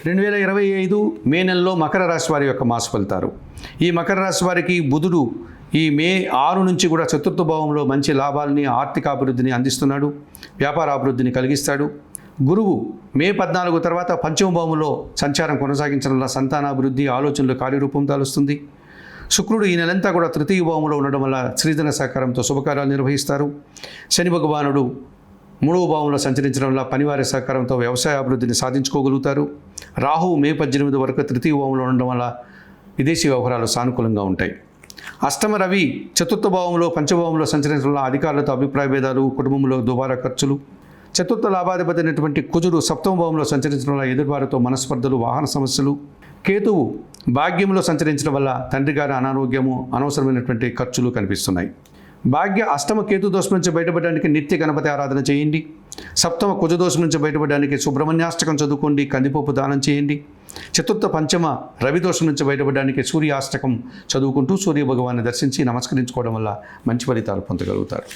2025 మే నెలలో మకర రాశి వారి యొక్క మాస ఫలితాలు. ఈ మకర రాశి వారికి బుధుడు ఈ మే 6 నుంచి కూడా చతుర్థ భావంలో మంచి లాభాలని, ఆర్థిక అభివృద్ధిని అందిస్తున్నాడు. వ్యాపార అభివృద్ధిని కలిగిస్తాడు. గురువు మే 14 తర్వాత పంచమ భావంలో సంచారం కొనసాగించడం వల్ల సంతానాభివృద్ధి, ఆలోచనలు కార్యరూపం దాలుస్తుంది. శుక్రుడు ఈ నెలంతా కూడా తృతీయ భావంలో ఉండడం వల్ల శ్రీధన సహకారంతో శుభకార్యాలు నిర్వహిస్తారు. శని భగవానుడు 3వ భావంలో సంచరించడం వల్ల పనివారి సహకారంతో వ్యవసాయ అభివృద్ధిని సాధించుకోగలుగుతారు. రాహువు మే 18 వరకు తృతీయ భావంలో ఉండడం వల్ల విదేశీ వ్యవహారాలు సానుకూలంగా ఉంటాయి. అష్టమ రవి చతుర్థ భావంలో పంచభావంలో సంచరించడం వల్ల అధికారులతో అభిప్రాయ భేదాలు, కుటుంబంలో దుబారా ఖర్చులు. చతుర్థ లాభాధిపతి అయినటువంటి కుజుడు సప్తమ భావంలో సంచరించడం వల్ల ఎదుటివారితో మనస్పర్ధలు, వాహన సమస్యలు. కేతువు భాగ్యంలో సంచరించడం వల్ల తండ్రి గారి అనారోగ్యము, అనవసరమైనటువంటి ఖర్చులు కనిపిస్తున్నాయి. భాగ్య అష్టమ కేతు దోషం నుంచి బయటపడడానికి నిత్య గణపతి ఆరాధన చేయండి. సప్తమ కుజదోషం నుంచి బయటపడడానికి సుబ్రహ్మణ్యాష్టకం చదువుకోండి, కందిపప్పు దానం చేయండి. చతుర్థ పంచమ రవి దోషం నుంచి బయటపడడానికి సూర్యాష్టకం చదువుకుంటూ సూర్య భగవాన్ని దర్శించి నమస్కరించుకోవడం వల్ల మంచి ఫలితాలు పొందగలుగుతారు.